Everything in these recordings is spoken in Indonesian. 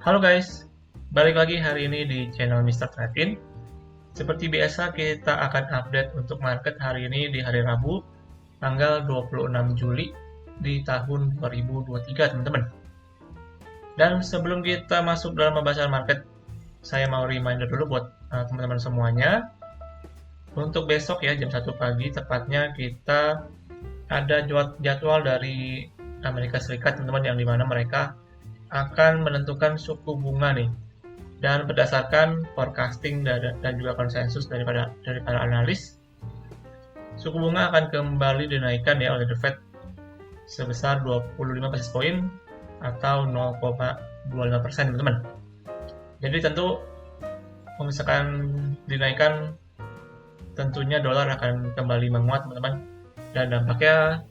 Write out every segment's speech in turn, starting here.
Halo guys, balik lagi hari ini di channel Mr. Trading. Seperti biasa kita akan update untuk market hari ini di hari Rabu, tanggal 26 Juli di tahun 2023 teman-teman. Dan sebelum kita masuk dalam pembahasan market, saya mau reminder dulu buat teman-teman semuanya. Untuk besok ya jam 1 pagi tepatnya kita ada jadwal dari Amerika Serikat teman-teman yang dimana mereka akan menentukan suku bunga nih, dan berdasarkan forecasting dan juga konsensus daripada analis, suku bunga akan kembali dinaikkan ya oleh The Fed sebesar 25 basis point atau 0,25% teman-teman. Jadi tentu kalau misalkan dinaikkan, tentunya dolar akan kembali menguat teman-teman, dan dampaknya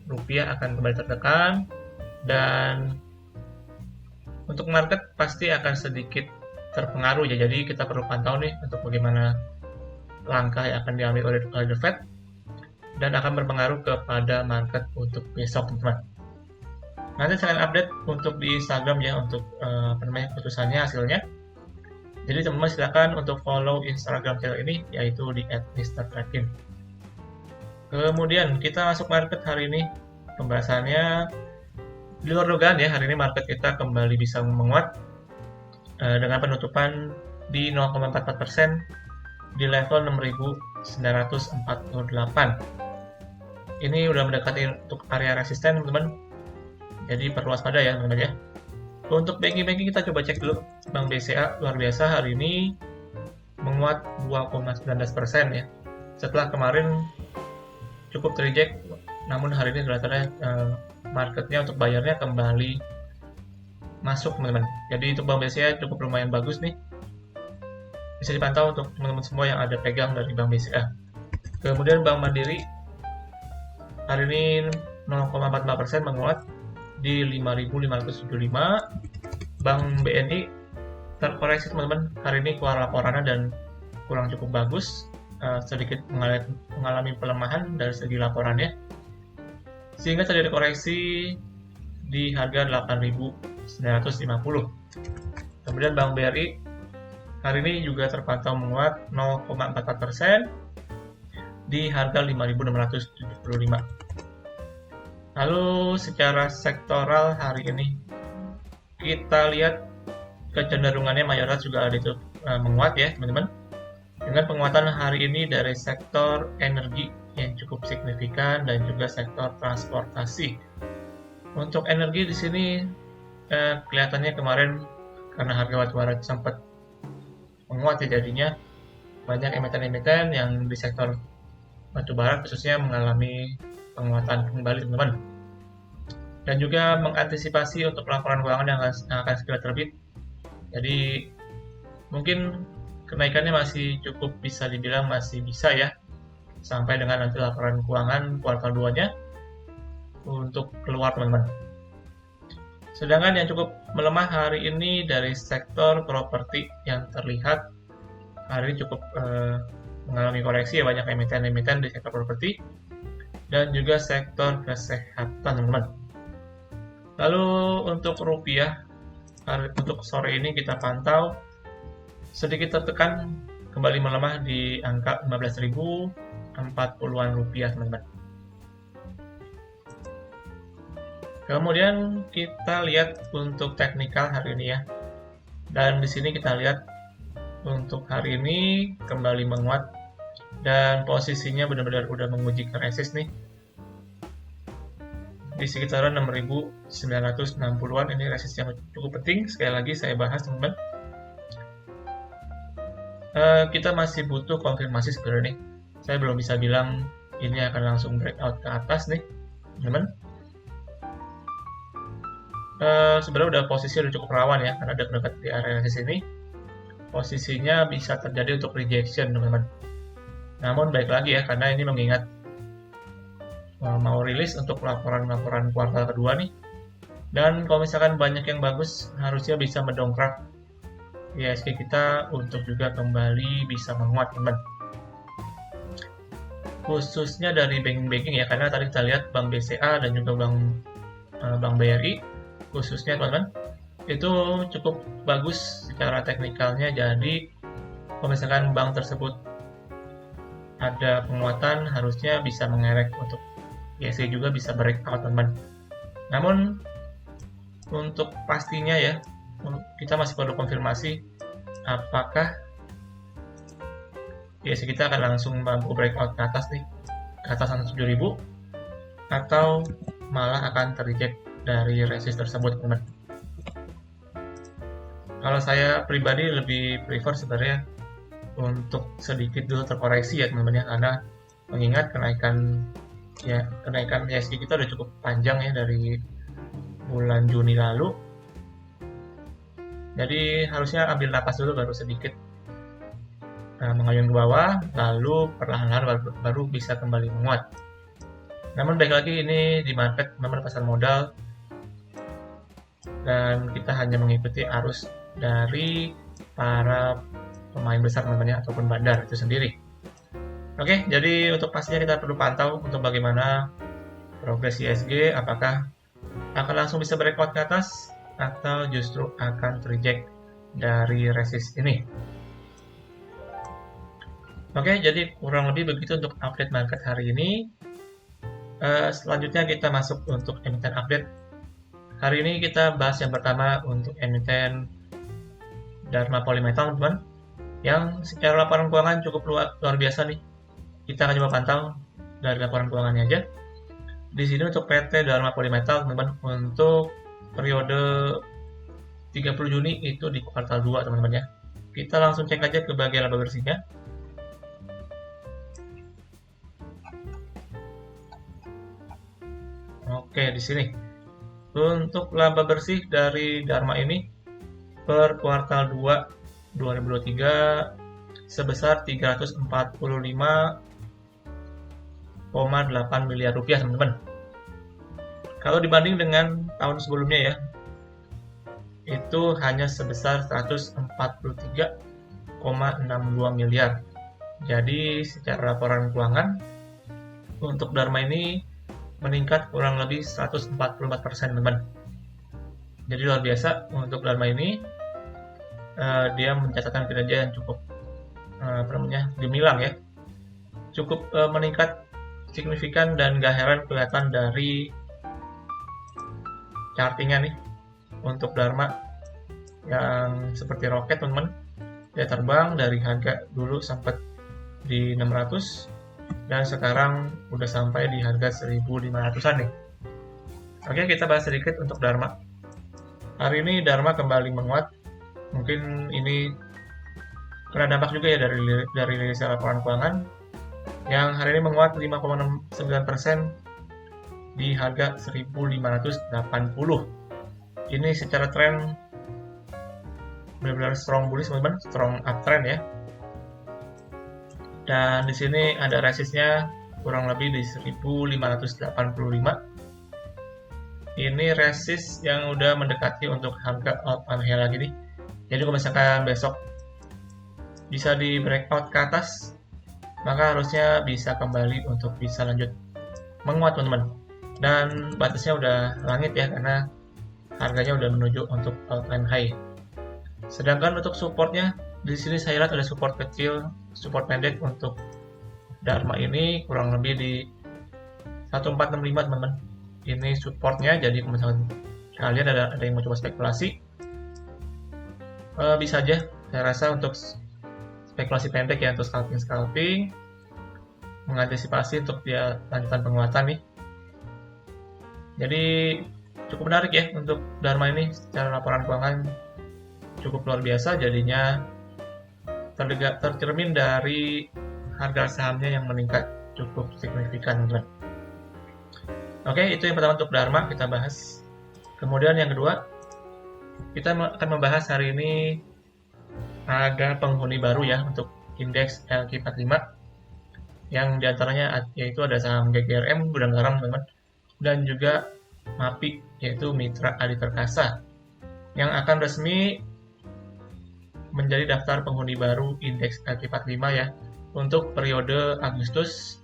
rupiah akan kembali tertekan, dan untuk market pasti akan sedikit terpengaruh ya. Jadi kita perlu pantau nih untuk bagaimana langkah yang akan diambil oleh The Fed, dan akan berpengaruh kepada market untuk besok teman-teman. Nanti saya akan update untuk di Instagram ya untuk keputusannya, hasilnya. Jadi teman-teman silakan untuk follow Instagram channel ini, yaitu di @mrtrading. Kemudian kita masuk market hari ini, pembahasannya di luar dugaan ya. Hari ini market kita kembali bisa menguat dengan penutupan di 0,44% di level 6.948. Ini udah mendekati untuk area resisten teman-teman, jadi perlu waspada ya teman-teman ya. Untuk banking kita coba cek dulu. Bank BCA luar biasa hari ini menguat 2,19% ya, setelah kemarin cukup terreject, namun hari ini kelihatannya marketnya untuk bayarnya kembali masuk teman-teman. Jadi untuk Bank BCA cukup lumayan bagus nih, bisa dipantau untuk teman-teman semua yang ada pegang dari Bank BCA. Kemudian Bank Mandiri hari ini 0,45% menguat di 5.575. Bank BNI terkoreksi teman-teman, hari ini keluar laporannya dan kurang cukup bagus, sedikit mengalami pelemahan dari segi laporannya, sehingga terjadi koreksi di harga 8.950. Kemudian Bank BRI hari ini juga terpantau menguat 0,44% di harga 5.675. Lalu secara sektoral hari ini kita lihat kecenderungannya mayoritas juga ada itu menguat ya teman-teman, dengan penguatan hari ini dari sektor energi yang cukup signifikan dan juga sektor transportasi. Untuk energi di sini kelihatannya kemarin karena harga batubara sempat menguat ya, jadinya banyak emiten-emiten yang di sektor batubara khususnya mengalami penguatan kembali teman-teman. Dan juga mengantisipasi untuk laporan keuangan yang akan segera terbit. Jadi mungkin kenaikannya masih cukup bisa dibilang masih bisa ya, sampai dengan nanti laporan keuangan kuartal 2-nya untuk keluar teman-teman. Sedangkan yang cukup melemah hari ini dari sektor properti yang terlihat hari ini cukup mengalami koreksi ya, banyak emiten-emiten di sektor properti dan juga sektor kesehatan teman-teman. Lalu untuk rupiah untuk sore ini kita pantau sedikit tertekan, kembali melemah di angka 15.040-an rupiah teman-teman. Kemudian kita lihat untuk teknikal hari ini ya, dan di sini kita lihat untuk hari ini kembali menguat dan posisinya benar-benar udah menguji ke resist nih di sekitaran 6.960-an. Ini resist yang cukup penting, sekali lagi saya bahas teman-teman. Kita masih butuh konfirmasi sebenarnya nih. Saya belum bisa bilang ini akan langsung breakout ke atas nih teman-teman. Sebenarnya udah posisi udah cukup rawan ya, karena ada dekat di area resist ini. Posisinya bisa terjadi untuk rejection teman-teman. Namun baik lagi ya, karena ini mengingat mau rilis untuk laporan kuartal kedua nih, dan kalau misalkan banyak yang bagus harusnya bisa mendongkrak IHSG kita untuk juga kembali bisa menguat teman-teman, khususnya dari banking ya, karena tadi kita lihat Bank BCA dan juga Bank BRI khususnya teman-teman itu cukup bagus secara teknikalnya. Jadi kalau misalkan bank tersebut ada penguatan, harusnya bisa mengerek untuk ISG juga bisa breakout teman-teman. Namun untuk pastinya ya, kita masih perlu konfirmasi apakah ISG kita akan langsung mampu breakout ke atas nih, ke atas 7.000, atau malah akan terreject dari resist tersebut teman-teman. Kalau saya pribadi lebih prefer sebenarnya untuk sedikit dulu terkoreksi ya teman-teman ya, karena mengingat kenaikan ISG kita udah cukup panjang ya dari bulan Juni lalu. Jadi harusnya ambil napas dulu baru sedikit mengayun ke bawah, lalu perlahan-lahan baru bisa kembali menguat. Namun baik lagi ini di market memang pasar modal dan kita hanya mengikuti arus dari para pemain besar namanya ataupun bandar itu sendiri. Oke, jadi untuk pastinya kita perlu pantau untuk bagaimana progres ISG, apakah akan langsung bisa breakout ke atas atau justru akan terreject dari resist ini. Oke, jadi kurang lebih begitu untuk update market hari ini. Selanjutnya kita masuk untuk emiten update. Hari ini kita bahas yang pertama untuk emiten Dharma Polymetal, teman-teman, yang secara laporan keuangan cukup luar biasa nih. Kita akan coba pantau dari laporan keuangannya aja. Di sini untuk PT Dharma Polymetal, teman-teman, untuk periode 30 Juni itu di kuartal 2, teman-teman ya. Kita langsung cek aja ke bagian laba bersihnya. Oke, di sini. Untuk laba bersih dari Dharma ini per kuartal 2 2023 sebesar 345,8 miliar rupiah, teman-teman. Kalau dibanding dengan tahun sebelumnya ya, itu hanya sebesar 143,62 miliar. Jadi secara laporan keuangan untuk Dharma ini meningkat kurang lebih 144%, teman-teman. Jadi luar biasa untuk Dharma ini. Dia mencatatkan kinerja yang cukup gemilang ya, cukup meningkat signifikan dan gak heran kelihatan dari chartingnya nih untuk Dharma yang seperti roket, teman-teman. Dia terbang dari harga dulu sempat di 600 dan sekarang udah sampai di harga 1.500-an nih. Oke, kita bahas sedikit untuk Dharma. Hari ini Dharma kembali menguat. Mungkin ini kena dampak juga ya dari rilis laporan keuangan yang hari ini menguat 5,69% di harga 1.580. Ini secara tren benar-benar strong bullish, teman-teman, strong uptrend ya. Dan di sini ada resistnya kurang lebih di 1.585. Ini resist yang udah mendekati untuk harga all-time high lagi nih. Jadi kalau misalkan besok bisa di breakout ke atas, maka harusnya bisa kembali untuk bisa lanjut menguat, teman-teman. Dan batasnya udah langit ya, karena harganya udah menuju untuk all-time high. Sedangkan untuk supportnya, di sini saya lihat ada support kecil, support pendek untuk Dharma ini kurang lebih di 1465, teman-teman. Ini supportnya, jadi kalau misalkan kalian ada yang mau coba spekulasi, bisa aja. Saya rasa untuk spekulasi pendek ya, untuk scalping mengantisipasi untuk dia lanjutan penguatan nih. Jadi cukup menarik ya untuk Dharma ini, secara laporan keuangan cukup luar biasa, jadinya tercermin dari harga sahamnya yang meningkat cukup signifikan, teman-teman. Oke, itu yang pertama untuk Dharma kita bahas. Kemudian yang kedua, kita akan membahas hari ini ada penghuni baru ya untuk indeks LQ45 yang diantaranya yaitu ada saham GGRM Gudang Garam, teman-teman, dan juga MAPI yaitu Mitra Adi Perkasa yang akan resmi menjadi daftar penghuni baru indeks LQ45 ya untuk periode Agustus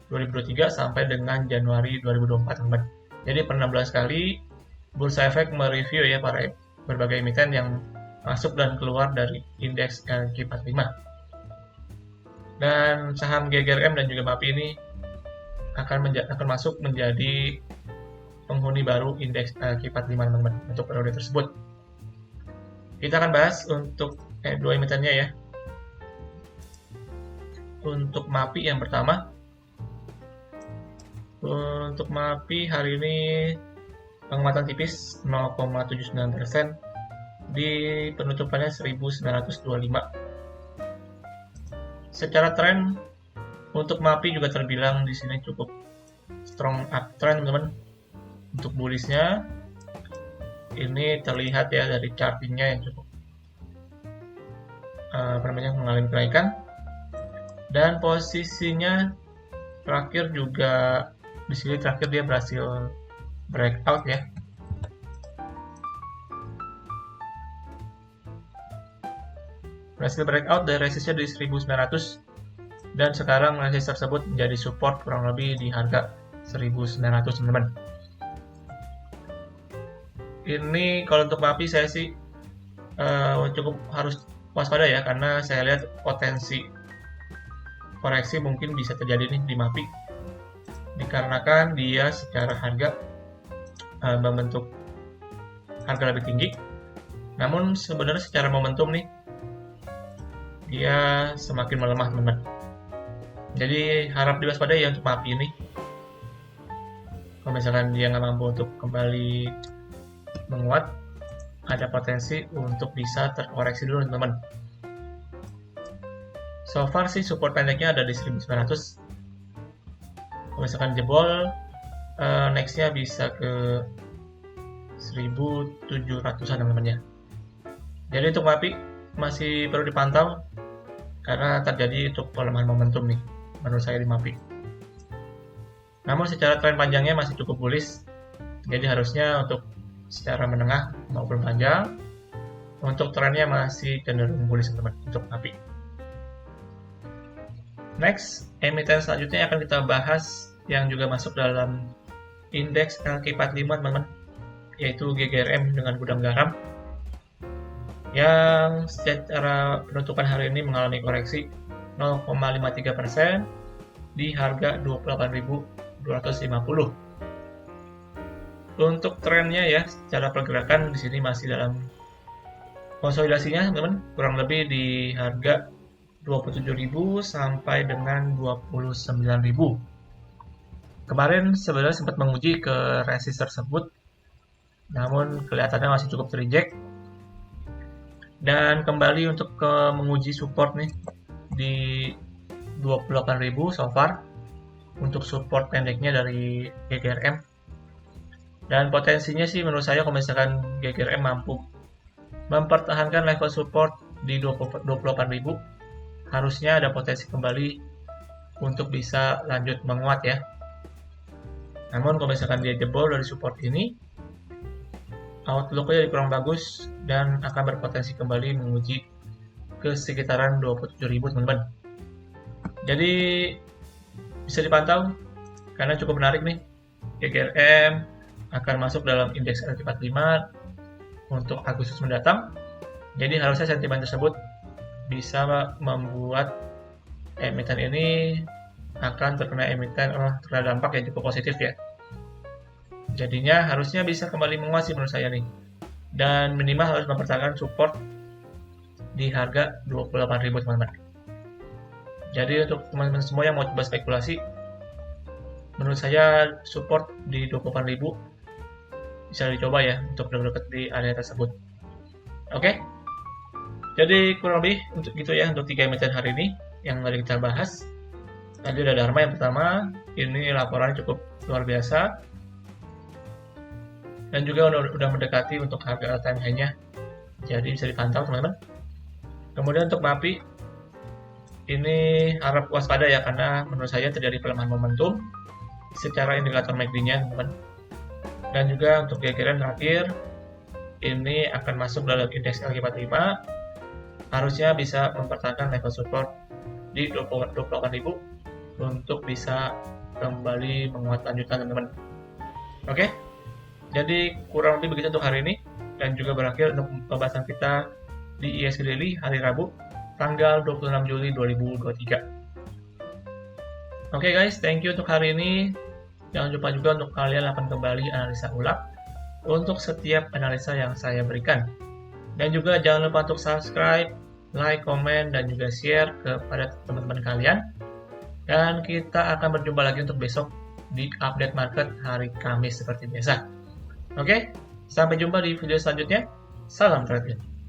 2023 sampai dengan Januari 2024, teman-teman. Jadi per 16 kali Bursa Efek mereview ya para berbagai emiten yang masuk dan keluar dari indeks LQ45. Dan saham GGRM dan juga MAPI ini akan masuk menjadi penghuni baru indeks LQ45 teman-teman untuk periode tersebut. Kita akan bahas untuk dua emitennya ya. Untuk MAPI yang pertama, untuk MAPI hari ini penguatan tipis 0,79% di penutupannya 1925. Secara tren untuk MAPI juga terbilang di sini cukup strong uptrend teman-teman. Untuk bullishnya ini terlihat ya dari chartingnya yang cukup mengalami kenaikan, dan posisinya terakhir juga di sini terakhir dia berhasil breakout ya. Berhasil breakout dari resistnya di 1900 dan sekarang resist tersebut menjadi support kurang lebih di harga 1900 teman-teman. Ini kalau untuk MAPI saya sih cukup harus waspada ya, karena saya lihat potensi koreksi mungkin bisa terjadi nih di MAPI dikarenakan dia secara harga membentuk harga lebih tinggi, namun sebenarnya secara momentum nih dia semakin melemah teman-teman. Jadi harap diwaspadai ya untuk MAPI ini. Kalau misalkan dia nggak mampu untuk kembali menguat, ada potensi untuk bisa terkoreksi dulu teman-teman. So far sih support pendeknya ada di 1900. Kalau misalkan jebol, nextnya bisa ke 1700an teman-teman ya. Jadi untuk MAPI masih perlu dipantau karena terjadi untuk pelemahan momentum nih menurut saya di MAPI. Namun secara tren panjangnya masih cukup bullish, jadi harusnya untuk secara menengah maupun panjang untuk trennya masih cenderung bullish teman-teman untuk MAPI. Next, emiten selanjutnya akan kita bahas yang juga masuk dalam indeks LQ45 teman-teman, yaitu GGRM dengan gudang garam yang secara penutupan hari ini mengalami koreksi 0,53% di harga 28.250. Untuk trennya ya, secara pergerakan di sini masih dalam konsolidasinya teman-teman, kurang lebih di harga 27.000 sampai dengan 29.000. Kemarin sebenarnya sempat menguji ke resist tersebut, namun kelihatannya masih cukup terreject. Dan kembali untuk menguji support nih di 28.000 so far untuk support pendeknya dari GGRM. Dan potensinya sih menurut saya kalau misalkan GGRM mampu mempertahankan level support di 28.000, harusnya ada potensi kembali untuk bisa lanjut menguat ya. Namun kalau misalkan dia jebol dari support ini, outlook-nya kurang bagus dan akan berpotensi kembali menguji ke sekitaran 27.000 teman-teman. Jadi bisa dipantau karena cukup menarik nih. GGRM akan masuk dalam indeks LQ45 untuk Agustus mendatang. Jadi harusnya sentimen tersebut bisa membuat emiten ini akan terkena dampak yang cukup positif ya. Jadinya harusnya bisa kembali menguat sih menurut saya nih. Dan minimal harus mempertahankan support di harga 28.000 teman-teman. Jadi untuk teman-teman semua yang mau coba spekulasi, menurut saya support di 28.000 bisa dicoba ya untuk dekat di area tersebut. Oke. Jadi kurang lebih untuk gitu ya untuk 3 emiten hari ini yang tadi kita bahas. Tadi ada Dharma yang pertama, ini laporan cukup luar biasa. Dan juga udah mendekati untuk harga all time high-nya, jadi bisa dipantau teman-teman. Kemudian untuk MAPI ini harap waspada ya, karena menurut saya terjadi pelemahan momentum secara indikator MACD-nya teman-teman. Dan juga untuk GGRM terakhir ini akan masuk dalam indeks LQ45, harusnya bisa mempertahankan level support di 28.000 untuk bisa kembali menguat lanjutan teman-teman. Oke. Jadi kurang lebih begitu untuk hari ini. dan juga berakhir untuk pembahasan kita di ISG Daily hari Rabu tanggal 26 Juli 2023. Oke guys, thank you untuk hari ini. Jangan lupa juga untuk kalian lakukan kembali analisa ulang untuk setiap analisa yang saya berikan. Dan juga jangan lupa untuk subscribe, like, komen, dan juga share kepada teman-teman kalian. Dan kita akan berjumpa lagi untuk besok di update market hari Kamis seperti biasa. Oke, sampai jumpa di video selanjutnya. Salam trading.